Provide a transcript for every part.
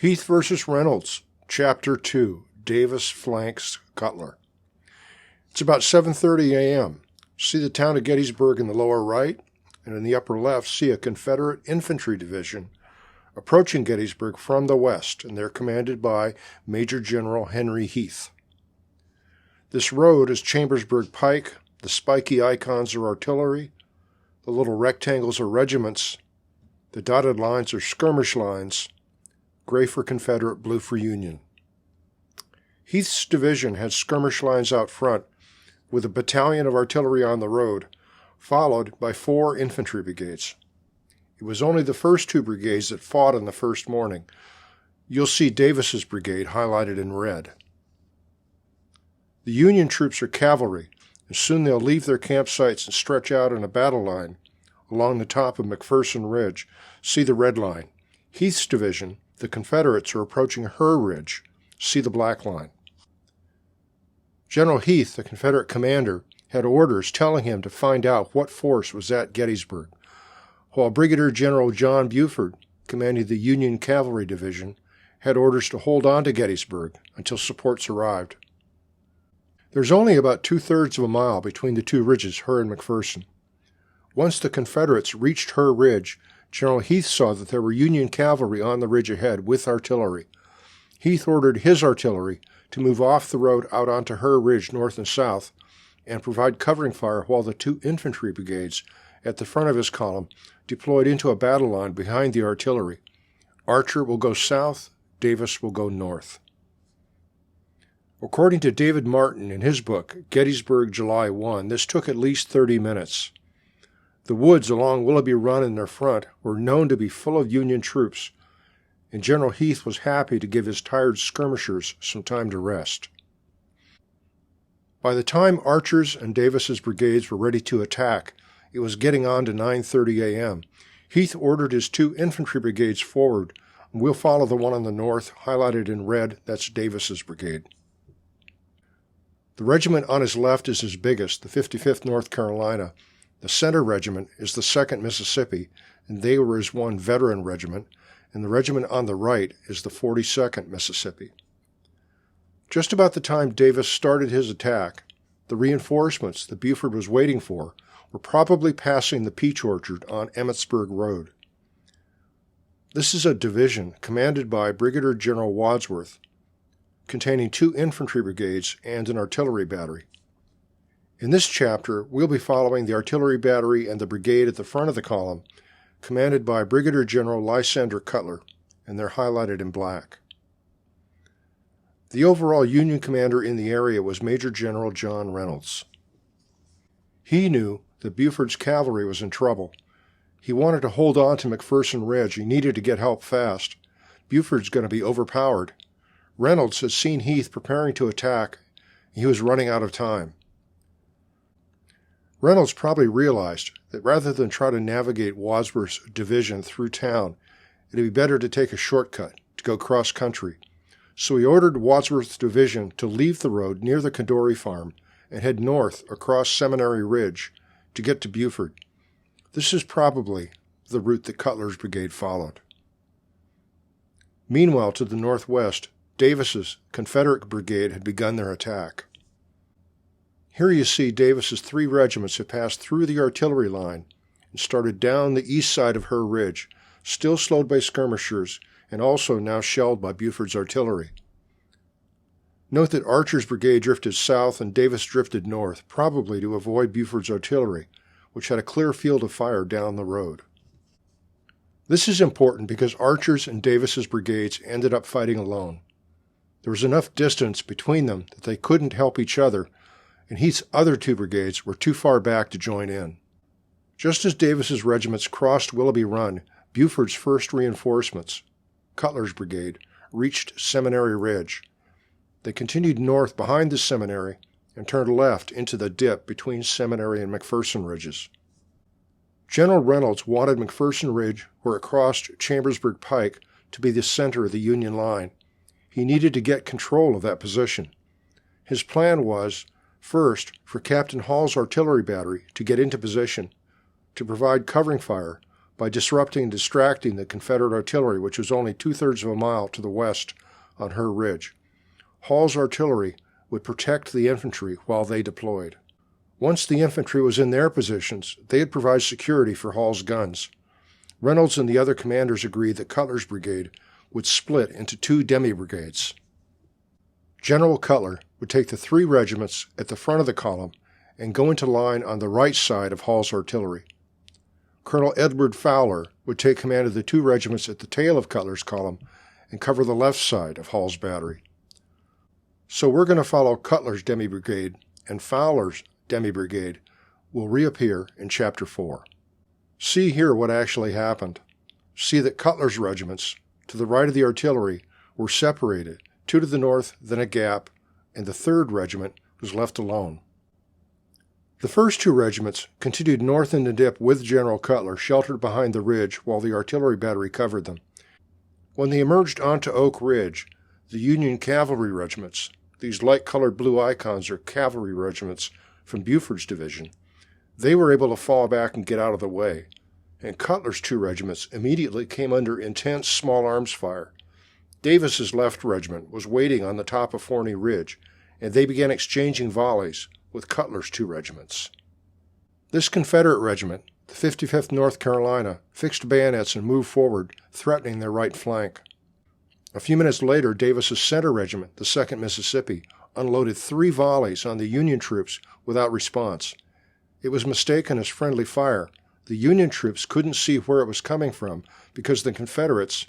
Heth versus Reynolds, Chapter 2, Davis flanks Cutler. It's about 7:30 a.m. See the town of Gettysburg in the lower right, and in the upper left see a Confederate infantry division approaching Gettysburg from the west, and they're commanded by Major General Henry Heth. This road is Chambersburg Pike. The spiky icons are artillery. The little rectangles are regiments. The dotted lines are skirmish lines. Gray for Confederate, blue for Union. Heth's division had skirmish lines out front, with a battalion of artillery on the road, followed by 4 infantry brigades. It was only the first 2 brigades that fought on the first morning. You'll see Davis's brigade highlighted in red. The Union troops are cavalry, and soon they'll leave their campsites and stretch out in a battle line along the top of McPherson Ridge. See the red line. Heth's division, the Confederates, are approaching Her Ridge. See the black line. General Heth, the Confederate commander, had orders telling him to find out what force was at Gettysburg, while Brigadier General John Buford, commanding the Union Cavalry Division, had orders to hold on to Gettysburg until supports arrived. There's only about 2/3 of a mile between the 2 ridges, Her and McPherson. Once the Confederates reached Her Ridge, General Heth saw that there were Union cavalry on the ridge ahead with artillery. Heth ordered his artillery to move off the road out onto Her Ridge north and south and provide covering fire while the 2 infantry brigades at the front of his column deployed into a battle line behind the artillery. Archer will go south, Davis will go north. According to David Martin in his book, Gettysburg, July 1, this took at least 30 minutes. The woods along Willoughby Run in their front were known to be full of Union troops, and General Heth was happy to give his tired skirmishers some time to rest. By the time Archer's and Davis's brigades were ready to attack, it was getting on to 9:30 a.m. Heth ordered his 2 infantry brigades forward, and we'll follow the one on the north, highlighted in red. That's Davis's brigade. The regiment on his left is his biggest, the 55th North Carolina. The center regiment is the 2nd Mississippi, and they were his one veteran regiment, and the regiment on the right is the 42nd Mississippi. Just about the time Davis started his attack, the reinforcements that Buford was waiting for were probably passing the peach orchard on Emmitsburg Road. This is a division commanded by Brigadier General Wadsworth, containing 2 infantry brigades and an artillery battery. In this chapter, we'll be following the artillery battery and the brigade at the front of the column, commanded by Brigadier General Lysander Cutler, and they're highlighted in black. The overall Union commander in the area was Major General John Reynolds. He knew that Buford's cavalry was in trouble. He wanted to hold on to McPherson Ridge. He needed to get help fast. Buford's going to be overpowered. Reynolds had seen Heth preparing to attack. He was running out of time. Reynolds probably realized that rather than try to navigate Wadsworth's division through town, it would be better to take a shortcut, to go cross-country. So he ordered Wadsworth's division to leave the road near the Condori farm and head north across Seminary Ridge to get to Buford. This is probably the route that Cutler's brigade followed. Meanwhile, to the northwest, Davis's Confederate brigade had begun their attack. Here you see Davis's 3 regiments had passed through the artillery line and started down the east side of Her Ridge, still slowed by skirmishers and also now shelled by Buford's artillery. Note that Archer's brigade drifted south and Davis drifted north, probably to avoid Buford's artillery, which had a clear field of fire down the road. This is important because Archer's and Davis's brigades ended up fighting alone. There was enough distance between them that they couldn't help each other, and Heth's other 2 brigades were too far back to join in. Just as Davis's regiments crossed Willoughby Run, Buford's first reinforcements, Cutler's brigade, reached Seminary Ridge. They continued north behind the seminary and turned left into the dip between Seminary and McPherson Ridges. General Reynolds wanted McPherson Ridge, where it crossed Chambersburg Pike, to be the center of the Union line. He needed to get control of that position. His plan was, first, for Captain Hall's artillery battery to get into position, to provide covering fire, by disrupting and distracting the Confederate artillery, which was only 2/3 of a mile to the west on her ridge. Hall's artillery would protect the infantry while they deployed. Once the infantry was in their positions, they would provide security for Hall's guns. Reynolds and the other commanders agreed that Cutler's brigade would split into 2 demi-brigades. General Cutler would take the 3 regiments at the front of the column and go into line on the right side of Hall's artillery. Colonel Edward Fowler would take command of the 2 regiments at the tail of Cutler's column and cover the left side of Hall's battery. So we're going to follow Cutler's demi-brigade, and Fowler's demi-brigade will reappear in Chapter 4. See here what actually happened. See that Cutler's regiments, to the right of the artillery, were separated, 2 to the north, then a gap, and the 3rd Regiment was left alone. The first 2 regiments continued north in the dip with General Cutler, sheltered behind the ridge while the artillery battery covered them. When they emerged onto Oak Ridge, the Union cavalry regiments, these light-colored blue icons are cavalry regiments from Buford's division, they were able to fall back and get out of the way, and Cutler's 2 regiments immediately came under intense small arms fire. Davis's left regiment was waiting on the top of Forney Ridge, and they began exchanging volleys with Cutler's 2 regiments. This Confederate regiment, the 55th North Carolina, fixed bayonets and moved forward, threatening their right flank. A few minutes later, Davis's center regiment, the 2nd Mississippi, unloaded 3 volleys on the Union troops without response. It was mistaken as friendly fire. The Union troops couldn't see where it was coming from because the Confederates,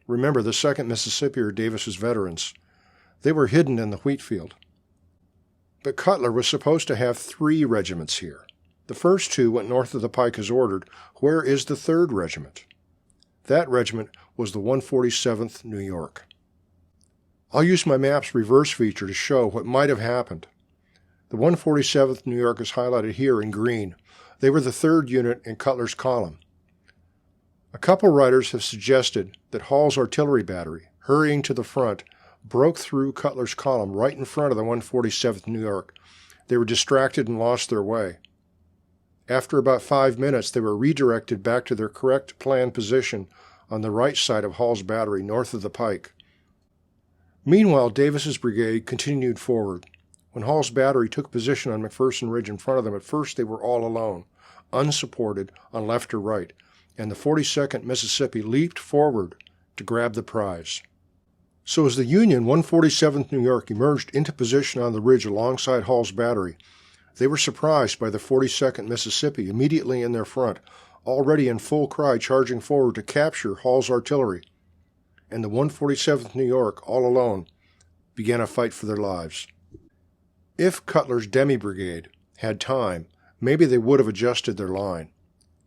remember the 2nd Mississippi are Davis's veterans, they were hidden in the wheat field. But Cutler was supposed to have 3 regiments here. The first 2 went north of the pike as ordered. Where is the 3rd regiment? That regiment was the 147th New York. I'll use my map's reverse feature to show what might have happened. The 147th New York is highlighted here in green. They were the 3rd unit in Cutler's column. A couple writers have suggested that Hall's artillery battery, hurrying to the front, broke through Cutler's column right in front of the 147th New York. They were distracted and lost their way. After about 5 minutes, they were redirected back to their correct planned position on the right side of Hall's battery north of the pike. Meanwhile, Davis's brigade continued forward. When Hall's battery took position on McPherson Ridge in front of them, at first they were all alone, unsupported on left or right, and the 42nd Mississippi leaped forward to grab the prize. So as the Union 147th New York emerged into position on the ridge alongside Hall's battery, they were surprised by the 42nd Mississippi immediately in their front, already in full cry charging forward to capture Hall's artillery, and the 147th New York, all alone, began a fight for their lives. If Cutler's demi-brigade had time, maybe they would have adjusted their line.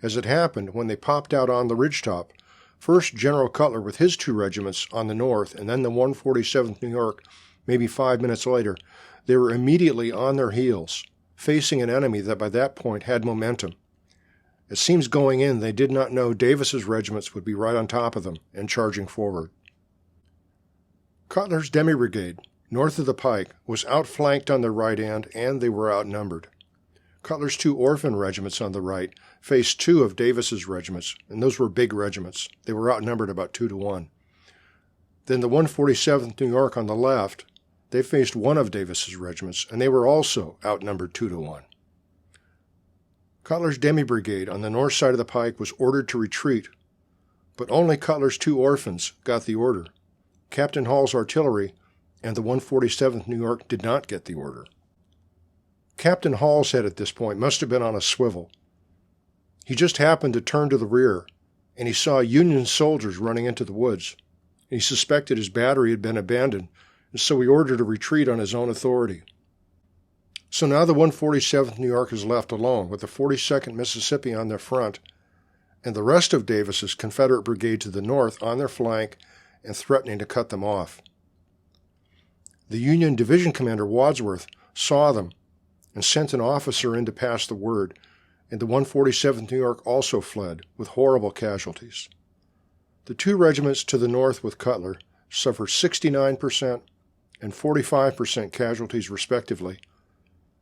As it happened, when they popped out on the ridgetop, first General Cutler with his 2 regiments on the north, and then the 147th New York, maybe 5 minutes later, they were immediately on their heels, facing an enemy that by that point had momentum. It seems going in they did not know Davis's regiments would be right on top of them and charging forward. Cutler's demi-brigade, north of the pike, was outflanked on their right end, and they were outnumbered. Cutler's 2 orphan regiments on the right faced 2 of Davis's regiments, and those were big regiments. They were outnumbered about 2 to 1. Then the 147th New York on the left, they faced 1 of Davis's regiments, and they were also outnumbered 2 to 1. Cutler's demi-brigade on the north side of the pike was ordered to retreat, but only Cutler's 2 orphans got the order. Captain Hall's artillery and the 147th New York did not get the order. Captain Hall's head at this point must have been on a swivel. He just happened to turn to the rear, and he saw Union soldiers running into the woods. He suspected his battery had been abandoned, and so he ordered a retreat on his own authority. So now the 147th New York is left alone, with the 42nd Mississippi on their front, and the rest of Davis's Confederate brigade to the north on their flank and threatening to cut them off. The Union Division Commander Wadsworth saw them and sent an officer in to pass the word, and the 147th New York also fled, with horrible casualties. The 2 regiments to the north with Cutler suffered 69% and 45% casualties respectively,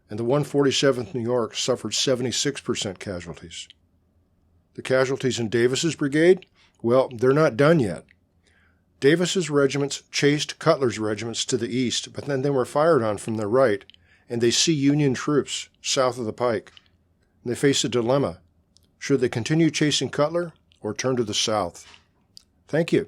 and the 147th New York suffered 76% casualties. The The casualties in Davis's brigade? Well, they're not done yet. Davis's regiments chased Cutler's regiments to the east, but then they were fired on from their right, and they see Union troops south of the pike. They face a dilemma. Should they continue chasing Cutler or turn to the south? Thank you.